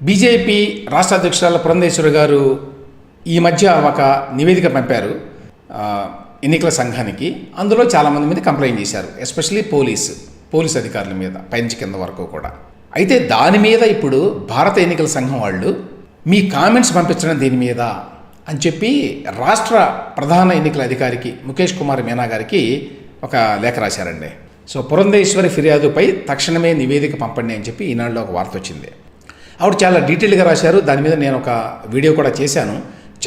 BJP రాష్ట్ర అధ్యక్షురాలు పురంధేశ్వరి గారు ఈ మధ్య ఒక నివేదిక పంపారు ఎన్నికల సంఘానికి. అందులో చాలామంది మీద కంప్లైంట్ చేశారు, ఎస్పెషలీ పోలీస్ అధికారుల మీద పైనుంచి కింద వరకు కూడా. అయితే దాని మీద ఇప్పుడు భారత ఎన్నికల సంఘం వాళ్ళు మీ కామెంట్స్ పంపించడం దీని మీద అని చెప్పి రాష్ట్ర ప్రధాన ఎన్నికల అధికారికి ముఖేష్ కుమార్ మీనా గారికి ఒక లేఖ రాశారండి. సో పురంధేశ్వరి ఫిర్యాదుపై తక్షణమే నివేదిక పంపండి అని చెప్పి ఈనాడులో ఒక వార్త వచ్చింది. ఆవిడ చాలా డీటెయిల్గా రాశారు. దాని మీద నేను ఒక వీడియో కూడా చేశాను.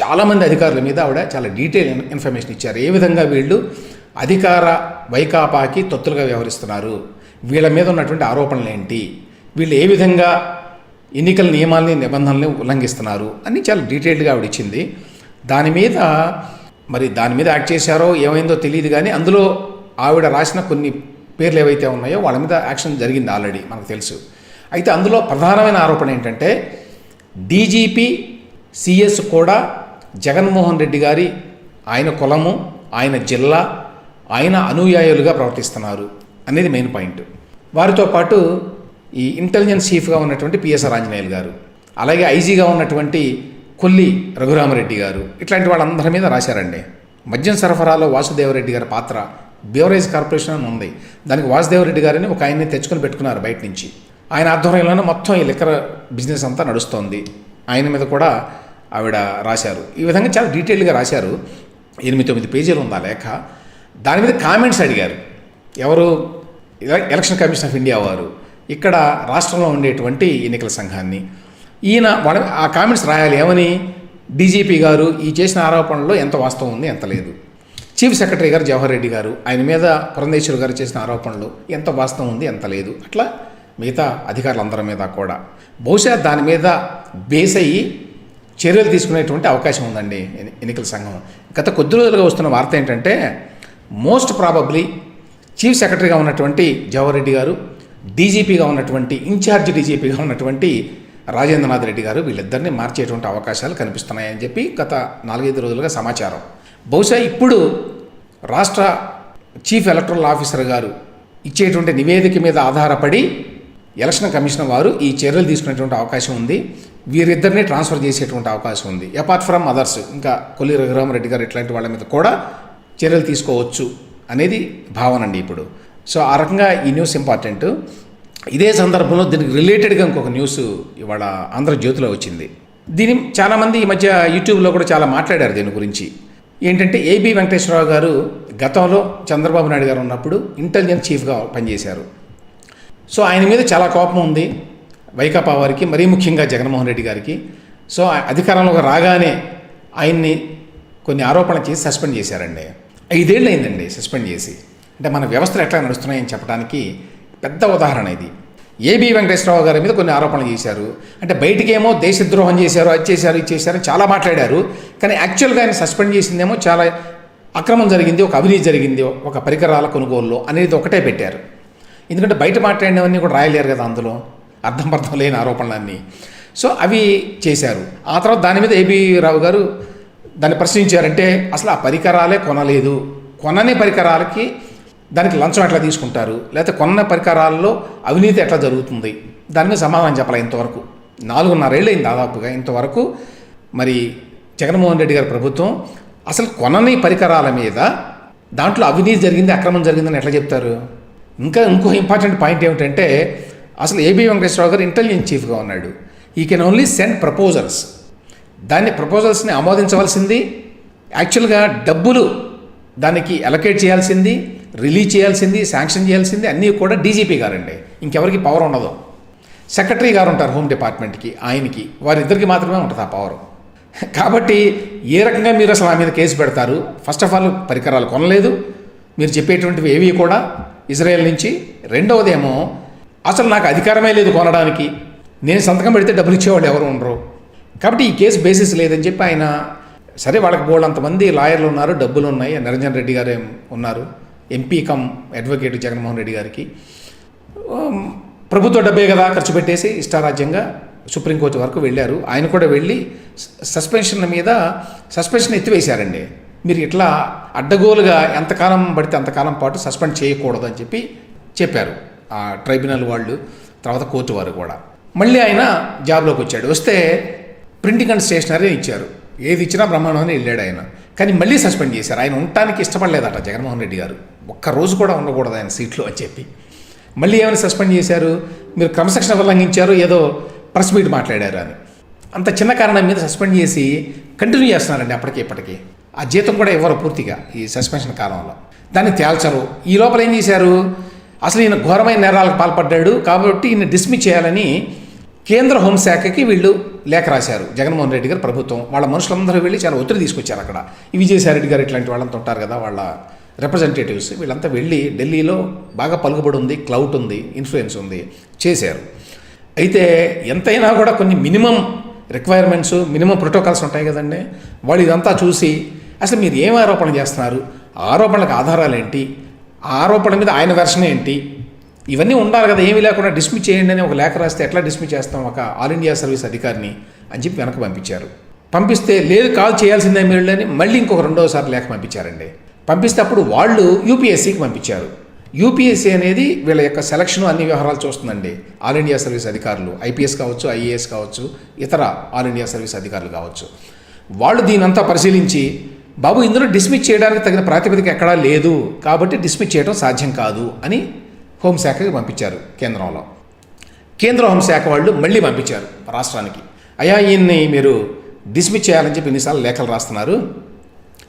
చాలామంది అధికారుల మీద ఆవిడ చాలా డీటెయిల్ ఇన్ఫర్మేషన్ ఇచ్చారు. ఏ విధంగా వీళ్ళు అధికార వైకాపాకి తొత్తులుగా వ్యవహరిస్తున్నారు, వీళ్ళ మీద ఉన్నటువంటి ఆరోపణలు ఏంటి, వీళ్ళు ఏ విధంగా ఎన్నికల నియమాలని నిబంధనల్ని ఉల్లంఘిస్తున్నారు అని చాలా డీటెయిల్డ్గా ఆవిడ ఇచ్చింది. దాని మీద యాక్ట్ చేశారో ఏమైందో తెలియదు, కానీ అందులో ఆవిడ రాసిన కొన్ని పేర్లు ఏవైతే ఉన్నాయో వాళ్ళ మీద యాక్షన్ జరిగింది ఆల్రెడీ, మనకు తెలుసు. అయితే అందులో ప్రధానమైన ఆరోపణ ఏంటంటే డీజీపీ సిఎస్ కూడా జగన్మోహన్ రెడ్డి గారి ఆయన కులము, ఆయన జిల్లా, ఆయన అనుయాయులుగా ప్రవర్తిస్తున్నారు అనేది మెయిన్ పాయింట్. వారితో పాటు ఈ ఇంటెలిజెన్స్ చీఫ్గా ఉన్నటువంటి పిఎస్ఆర్ ఆంజనేయులు గారు, అలాగే ఐజీగా ఉన్నటువంటి కొల్లి రఘురామరెడ్డి గారు, ఇట్లాంటి వాళ్ళందరి మీద రాశారండి. మద్యం సరఫరాలో వాసుదేవరెడ్డి గారి పాత్ర, బేవరేజ్ కార్పొరేషన్ అని ఉంది, దానికి వాసుదేవరెడ్డి గారిని ఒక ఆయన్ని తెచ్చుకొని పెట్టుకున్నారు బయట నుంచి. ఆయన ఆధ్వర్యంలోనే మొత్తం ఈ లిక్కర్ బిజినెస్ అంతా నడుస్తోంది. ఆయన మీద కూడా ఆవిడ రాశారు. ఈ విధంగా చాలా డీటెయిల్గా రాశారు. 8-9 పేజీలు ఉంది ఆ లేఖ. దాని మీద కామెంట్స్ అడిగారు ఎవరు, ఎలక్షన్ కమిషన్ ఆఫ్ ఇండియా వారు, ఇక్కడ రాష్ట్రంలో ఉండేటువంటి ఎన్నికల సంఘాన్ని. ఈయన ఆ కామెంట్స్ రాయాలి ఏమని, డీజీపీ గారు ఈ చేసిన ఆరోపణలో ఎంత వాస్తవం ఉంది, ఎంత లేదు. చీఫ్ సెక్రటరీ గారు జవహర్ రెడ్డి గారు, ఆయన మీద పురంధేశ్వరి గారు చేసిన ఆరోపణలు ఎంత వాస్తవం ఉంది, ఎంత లేదు. అట్లా మిగతా అధికారులందరి మీద కూడా బహుశా దాని మీద బేస్ అయ్యి చర్యలు తీసుకునేటువంటి అవకాశం ఉందండి ఎన్నికల సంఘం. గత కొద్ది రోజులుగా వస్తున్న వార్త ఏంటంటే మోస్ట్ ప్రాబబ్లీ చీఫ్ సెక్రటరీగా ఉన్నటువంటి జవహర్ రెడ్డి గారు, డీజీపీగా ఉన్నటువంటి ఇన్ఛార్జ్ డీజీపీగా ఉన్నటువంటి రాజేంద్రనాథ్ రెడ్డి గారు, వీళ్ళిద్దరిని మార్చేటువంటి అవకాశాలు కనిపిస్తున్నాయని చెప్పి గత 4-5 రోజులుగా సమాచారం. బహుశా ఇప్పుడు రాష్ట్ర చీఫ్ ఎలక్టరల్ ఆఫీసర్ గారు ఇచ్చేటువంటి నివేదిక మీద ఆధారపడి ఎలక్షన్ కమిషన్ వారు ఈ చర్యలు తీసుకునేటువంటి అవకాశం ఉంది. వీరిద్దరిని ట్రాన్స్ఫర్ చేసేటువంటి అవకాశం ఉంది. అపార్ట్ ఫ్రమ్ అదర్స్, ఇంకా కొల్లి రఘురామరెడ్డి గారు ఇట్లాంటి వాళ్ళ మీద కూడా చర్యలు తీసుకోవచ్చు అనేది భావన అండి ఇప్పుడు. సో ఆ రకంగా ఈ న్యూస్ ఇంపార్టెంట్. ఇదే సందర్భంలో దీనికి రిలేటెడ్గా ఇంకొక న్యూస్ ఇవాళ ఆంధ్రజ్యోతిలో వచ్చింది. దీని చాలామంది ఈ మధ్య యూట్యూబ్లో కూడా చాలా మాట్లాడారు దీని గురించి. ఏంటంటే ఏబి వెంకటేశ్వరరావు గారు గతంలో చంద్రబాబు నాయుడు గారు ఉన్నప్పుడు ఇంటెలిజెన్స్ చీఫ్గా పనిచేశారు. సో ఆయన మీద చాలా కోపం ఉంది వైకాపా వారికి, మరీ ముఖ్యంగా జగన్మోహన్ రెడ్డి గారికి. సో అధికారంలోకి రాగానే ఆయన్ని కొన్ని ఆరోపణలు చేసి సస్పెండ్ చేశారండి. 5 ఏళ్ళు అయిందండి సస్పెండ్ చేసి. అంటే మన వ్యవస్థలు ఎట్లా నడుస్తున్నాయని చెప్పడానికి పెద్ద ఉదాహరణ ఇది. ఏబి వెంకటేశ్వరరావు గారి మీద కొన్ని ఆరోపణలు చేశారు. అంటే బయటికేమో దేశద్రోహం చేశారు, అది చేశారు, ఇది చేశారు చాలా మాట్లాడారు. కానీ యాక్చువల్గా ఆయన సస్పెండ్ చేసిందేమో చాలా అక్రమం జరిగింది, ఒక అవినీతి జరిగింది ఒక పరికరాల కొనుగోలులో అనేది ఒకటే పెట్టారు. ఎందుకంటే బయట మాట్లాడినవన్నీ కూడా రాయలేరు కదా, అందులో అర్థం లేని ఆరోపణలన్నీ. సో అవి చేశారు. ఆ తర్వాత దాని మీద ఏబి రావు గారు దాన్ని ప్రశ్నించారంటే అసలు ఆ పరికరాలే కొనలేదు, కొనని పరికరాలకి దానికి లంచం ఎట్లా తీసుకుంటారు, లేకపోతే కొన్న పరికరాల్లో అవినీతి ఎట్లా జరుగుతుంది, దాని మీద సమాధానం చెప్పాలి. ఇంతవరకు 4.5 ఏళ్ళు అయింది దాదాపుగా. ఇంతవరకు మరి జగన్మోహన్ రెడ్డి గారి ప్రభుత్వం అసలు కొనని పరికరాల మీద దాంట్లో అవినీతి జరిగింది, అక్రమం జరిగిందని ఎట్లా చెప్తారు? ఇంకో ఇంపార్టెంట్ పాయింట్ ఏమిటంటే అసలు ఏబి వెంకటేశ్వరరావు గారు ఇంటెలిజెన్స్ చీఫ్గా ఉన్నాడు. ఈ కెన్ ఓన్లీ సెండ్ ప్రపోజల్స్. దాన్ని ప్రపోజల్స్ని ఆమోదించవలసింది, యాక్చువల్గా డబ్బులు దానికి అలొకేట్ చేయాల్సింది, రిలీజ్ చేయాల్సింది, శాంక్షన్ చేయాల్సింది అన్నీ కూడా డీజీపీ గారండి. ఇంకెవరికి పవర్ ఉండదు. సెక్రటరీ గారు ఉంటారు హోమ్ డిపార్ట్మెంట్కి, ఆయనకి, వారిద్దరికి మాత్రమే ఉంటుంది ఆ పవర్. కాబట్టి ఏ రకంగా మీరు అసలు ఆ మీద కేసు పెడతారు? ఫస్ట్ ఆఫ్ ఆల్ పరికరాలు కొనలేదు, మీరు చెప్పేటువంటివి ఏవి కూడా ఇజ్రాయెల్ నుంచి. రెండవదేమో అసలు నాకు అధికారమే లేదు కొనడానికి, నేను సంతకం పెడితే డబ్బులు ఇచ్చేవాళ్ళు ఎవరు ఉండరు. కాబట్టి ఈ కేసు బేసిస్ లేదని చెప్పి ఆయన, సరే వాళ్ళకి బోల్డంతమంది లాయర్లు ఉన్నారు, డబ్బులు ఉన్నాయి, నిరంజన్ రెడ్డి గారు ఉన్నారు, MP come advocate Jaganmohan Reddy గారికి, ప్రభుత్వ డబ్బే కదా ఖర్చు పెట్టేసి ఇష్టారాజ్యంగా సుప్రీంకోర్టు వరకు వెళ్ళారు. ఆయన కూడా వెళ్ళి సస్పెన్షన్ ఎత్తివేశారండి. మీరు ఇట్లా అడ్డగోలుగా ఎంతకాలం పడితే అంతకాలం పాటు సస్పెండ్ చేయకూడదు అని చెప్పారు ఆ ట్రైబ్యునల్ వాళ్ళు, తర్వాత కోర్టు వారు కూడా. మళ్ళీ ఆయన జాబ్లోకి వచ్చాడు. వస్తే ప్రింటింగ్ అండ్ స్టేషనరీ ఇచ్చారు, ఏది ఇచ్చినా బ్రహ్మాండం అని వెళ్ళాడు ఆయన. కానీ మళ్ళీ సస్పెండ్ చేశారు. ఆయన ఉండటానికి ఇష్టపడలేదట జగన్మోహన్ రెడ్డి గారు, ఒక్కరోజు కూడా ఉండకూడదు ఆయన సీట్లో అని చెప్పి మళ్ళీ ఏమైనా సస్పెండ్ చేశారు. మీరు క్రమశిక్షణ ఉల్లంఘించారు, ఏదో ప్రెస్ మీట్ మాట్లాడారు అని. అంత చిన్న కారణం మీద సస్పెండ్ చేసి కంటిన్యూ చేస్తున్నారండి ఇప్పటికీ. ఆ జీతం కూడా ఇవ్వరు పూర్తిగా ఈ సస్పెన్షన్ కాలంలో, దాన్ని తేల్చరు. ఈ లోపల ఏం చేశారు, అసలు ఈయన ఘోరమైన నేరాలకు పాల్పడ్డాడు కాబట్టి ఈయన డిస్మిస్ చేయాలని కేంద్ర హోంశాఖకి వీళ్ళు లేఖ రాశారు. జగన్మోహన్ రెడ్డి గారు ప్రభుత్వం వాళ్ళ మనుషులందరూ వెళ్ళి చాలా ఒత్తిడి తీసుకొచ్చారు. అక్కడ విజయసాయిరెడ్డి గారు ఇట్లాంటి వాళ్ళంతా ఉంటారు కదా, వాళ్ళ రిప్రజెంటేటివ్స్, వీళ్ళంతా వెళ్ళి ఢిల్లీలో బాగా పలుకుబడి ఉంది, క్లౌట్ ఉంది, ఇన్ఫ్లుయెన్స్ ఉంది, చేశారు. అయితే ఎంతైనా కూడా కొన్ని మినిమం రిక్వైర్మెంట్స్, మినిమం ప్రోటోకాల్స్ ఉంటాయి కదండి. వాళ్ళు ఇదంతా చూసి అసలు మీరు ఏం ఆరోపణ చేస్తున్నారు, ఆరోపణలకు ఆధారాలు ఏంటి, ఆ ఆరోపణ మీద ఆయన వెర్షన్ ఏంటి, ఇవన్నీ ఉండాలి కదా. ఏమీ లేకుండా డిస్మిస్ చేయండి అని ఒక లేఖ రాస్తే ఎట్లా డిస్మిస్ చేస్తాం ఒక ఆల్ ఇండియా సర్వీస్ అధికారిని అని చెప్పి వెనక్కి పంపించారు. పంపిస్తే లేదు కాల్ చేయాల్సిందే మీరు అని మళ్ళీ ఇంకొక రెండోసారి లేఖ పంపించారండి. పంపిస్తే అప్పుడు వాళ్ళు యూపీఎస్సీకి పంపించారు. యూపీఎస్సీ అనేది వీళ్ళ యొక్క సెలక్షన్ అన్ని వ్యవహారాలు చూస్తుందండి. ఆల్ ఇండియా సర్వీస్ అధికారులు, ఐపీఎస్ కావచ్చు, ఐఏఎస్ కావచ్చు, ఇతర ఆల్ ఇండియా సర్వీస్ అధికారులు కావచ్చు. వాళ్ళు దీనంతా పరిశీలించి బాబు ఇందులో డిస్మిస్ చేయడానికి తగిన ప్రాతిపదిక ఎక్కడా లేదు కాబట్టి డిస్మిస్ చేయడం సాధ్యం కాదు అని హోంశాఖకి పంపించారు కేంద్రంలో. కేంద్ర హోంశాఖ వాళ్ళు మళ్ళీ పంపించారు రాష్ట్రానికి, అయ్యా ఈయన్ని మీరు డిస్మిస్ చేయాలని చెప్పి ఎన్నిసార్లు లేఖలు రాస్తున్నారు,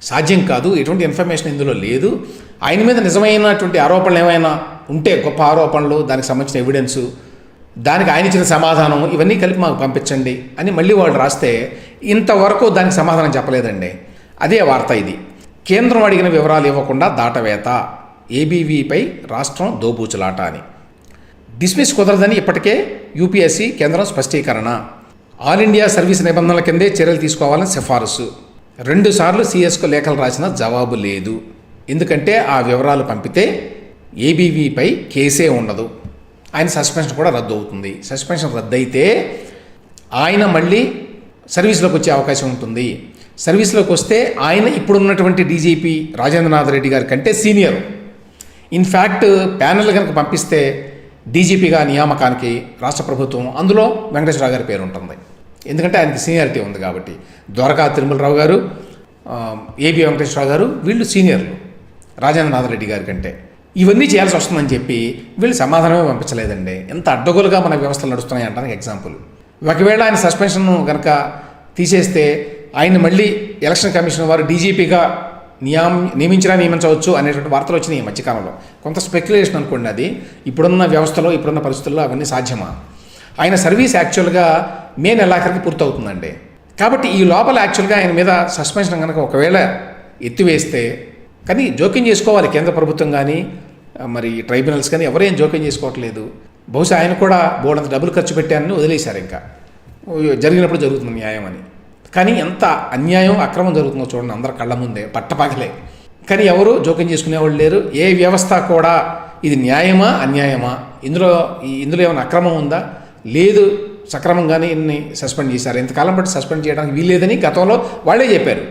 సాధ్యం కాదు, ఎటువంటి ఇన్ఫర్మేషన్ ఇందులో లేదు, ఆయన మీద నిజమైనటువంటి ఆరోపణలు ఏమైనా ఉంటే గొప్ప ఆరోపణలు, దానికి సంబంధించిన ఎవిడెన్సు, దానికి ఆయన ఇచ్చిన సమాధానం ఇవన్నీ కలిపి మాకు పంపించండి అని మళ్ళీ వాళ్ళు రాస్తే ఇంతవరకు దానికి సమాధానం చెప్పలేదండి. అదే వార్త ఇది. కేంద్రం అడిగిన వివరాలు ఇవ్వకుండా దాటవేత, ఏబీవీపై రాష్ట్రం దోబూచులాట అని. డిస్మిస్ కుదరదని ఇప్పటికే యూపీఎస్సీ కేంద్రం స్పష్టీకరణ. ఆల్ ఇండియా సర్వీస్ నిబంధనల కిందే చర్యలు తీసుకోవాలని సిఫారసు. 2 సార్లు సీఎస్కు లేఖలు రాసిన జవాబు లేదు. ఎందుకంటే ఆ వివరాలు పంపితే ఏబీవీపై కేసే ఉండదు, ఆయన సస్పెన్షన్ కూడా రద్దు అవుతుంది. సస్పెన్షన్ రద్దు అయితే ఆయన మళ్ళీ సర్వీస్లోకి వచ్చే అవకాశం ఉంటుంది. సర్వీస్లోకి వస్తే ఆయన ఇప్పుడున్నటువంటి డీజీపీ రాజేంద్రనాథ్ రెడ్డి గారి కంటే సీనియర్. ఇన్ఫ్యాక్ట్ ప్యానెల్ కనుక పంపిస్తే డీజీపీగా నియామకానికి రాష్ట్ర ప్రభుత్వం అందులో వెంకటేశ్వరరావు గారి పేరు ఉంటుంది, ఎందుకంటే ఆయనకి సీనియారిటీ ఉంది కాబట్టి. ద్వారకా తిరుమలరావు గారు, ఏబీ వెంకటేశ్వరరావు గారు వీళ్ళు సీనియర్లు రాజేంద్రనాథ్ రెడ్డి గారి కంటే. ఇవన్నీ చేయాల్సి వస్తుందని చెప్పి వీళ్ళు సమాధానమే పంపించలేదండి. ఎంత అడ్డగోలుగా మన వ్యవస్థలు నడుస్తున్నాయి అంటానికి ఎగ్జాంపుల్. ఒకవేళ ఆయన సస్పెన్షన్ కనుక తీసేస్తే ఆయన మళ్ళీ ఎలక్షన్ కమిషన్ వారు డీజీపీగా నియమించవచ్చు అనేటువంటి వార్తలు వచ్చినాయి ఈ మధ్యకాలంలో. కొంత స్పెక్యులేషన్ అనుకోండి అది. ఇప్పుడున్న వ్యవస్థలో, ఇప్పుడున్న పరిస్థితుల్లో అవన్నీ సాధ్యమా? ఆయన సర్వీస్ యాక్చువల్గా మే నెలాఖరికి పూర్తవుతుందండి. కాబట్టి ఈ లోపల యాక్చువల్గా ఆయన మీద సస్పెన్షన్ కనుక ఒకవేళ ఎత్తివేస్తే, కానీ జోక్యం చేసుకోవాలి కేంద్ర ప్రభుత్వం కానీ మరి ట్రైబ్యునల్స్ కానీ ఎవరేం జోక్యం చేసుకోవట్లేదు. బహుశా ఆయన కూడా బోర్డంత డబ్బులు ఖర్చు పెట్టారని వదిలేశారు, ఇంకా జరిగినప్పుడు జరుగుతుంది న్యాయం అని. కానీ ఎంత అన్యాయం, అక్రమం జరుగుతుందో చూడండి అందరి కళ్ళ ముందే పట్టపగలే. కానీ ఎవరు జోక్యం చేసుకునేవాళ్ళు లేరు. ఏ వ్యవస్థ కూడా ఇది న్యాయమా అన్యాయమా, ఇందులో ఏమైనా అక్రమం ఉందా, లేదు సక్రమంగానే ఇన్ని సస్పెండ్ చేశారు, ఇంతకాలం బట్టి సస్పెండ్ చేయడానికి వీల్లేదని గతంలో వాళ్ళే చెప్పారు,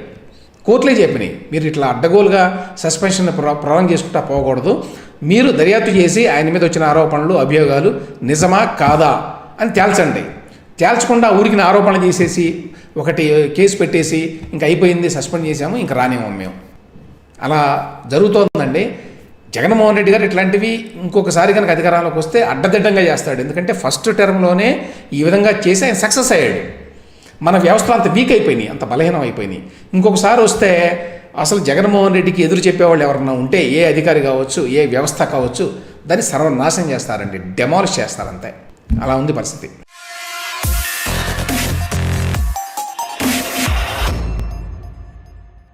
కోర్టులే చెప్పినాయి. మీరు ఇట్లా అడ్డగోలుగా సస్పెన్షన్ ప్రొలాంగ్ చేసుకుంటా పోకూడదు, మీరు దర్యాప్తు చేసి ఆయన మీద వచ్చిన ఆరోపణలు, అభియోగాలు నిజమా కాదా అని తేల్చండి. తేల్చకుండా ఊరికి ఆరోపణలు చేసేసి ఒకటి కేసు పెట్టేసి ఇంకా అయిపోయింది, సస్పెండ్ చేసాము, ఇంకా రానేమో మేము, అలా జరుగుతోందండి. జగన్మోహన్ రెడ్డి గారు ఇట్లాంటివి ఇంకొకసారి కనుక అధికారంలోకి వస్తే అడ్డదిడ్డంగా చేస్తాడు. ఎందుకంటే ఫస్ట్ టర్మ్లోనే ఈ విధంగా చేసి ఆయన సక్సెస్ అయ్యాడు. మన వ్యవస్థలు అంత వీక్ అయిపోయినాయి, అంత బలహీనం అయిపోయినాయి. ఇంకొకసారి వస్తే అసలు జగన్మోహన్ రెడ్డికి ఎదురు చెప్పేవాళ్ళు ఎవరన్నా ఉంటే, ఏ అధికారి కావచ్చు, ఏ వ్యవస్థ కావచ్చు, దాన్ని సర్వనాశనం చేస్తారండి, డెమాలిష్ చేస్తారంతే. అలా ఉంది పరిస్థితి.